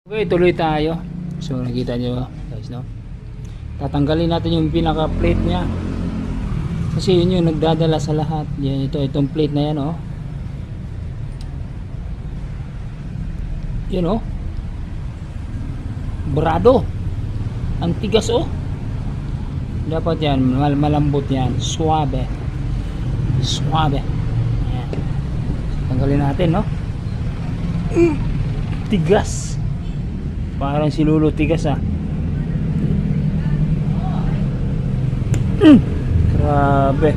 Okay, tuloy tayo. So nakita nyo guys, no? Tatanggalin natin yung pinaka plate nya, kasi yun yung nagdadala sa lahat. Yan, itong plate na yan, oh. Yun, oh. Brado. Ang tigas, oh. Dapat yan, malambot yan. Suabe. Suabe. Ayan. Tanggalin natin, no? Tigas. Parang si Lolo tigas, ah. Grabe.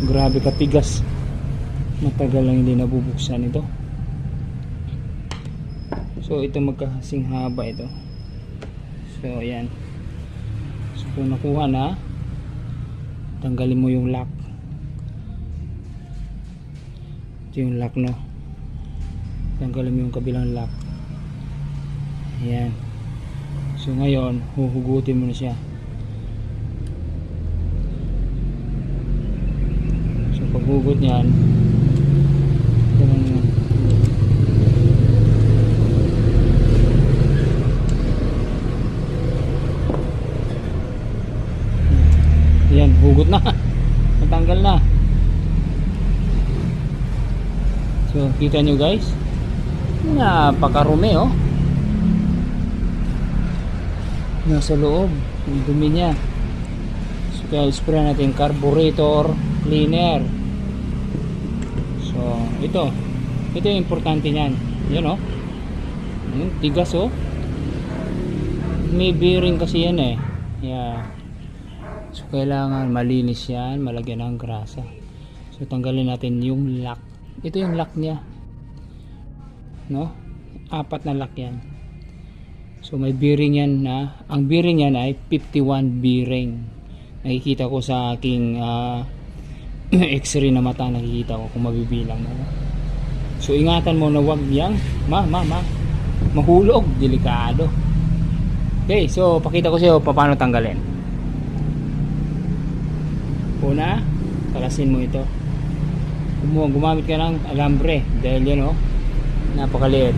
Grabe katigas. Matagal lang hindi nabubuksan ito. So ito magkahasing haba ito. So ayan. So kung nakuha na, tanggalin mo yung lock. Ito yung lock, no? Tanggalin mo yung kabilang lock. Ayan. So ngayon, huhugutin mo na siya. So paghugot niyan, yan, hugot na. Natanggal na. So kita nyo guys, napakarumi, oh. Nasa loob yung dumi nya. So kaya spray natin carburetor cleaner. So ito yung importante nyan. Yan, oh. Tigas, oh. May bearing kasi yan, eh. Yeah. So kailangan malinis yan, malagyan ng grasa. So tanggalin natin yung lock. Ito yung lock nya, no? 4 na lock yan. So may bearing yan, na ang bearing yan ay 51 bearing. Nakikita ko sa aking x-ray na mata, nakikita ko kung mabibilang mo. So ingatan mo na wag yang mahulog, delikado. Okay, so pakita ko sa iyo paano tanggalin. Una, kalasin mo ito. Gumamit ka ng alambre dahil yan, oh, napakaliit.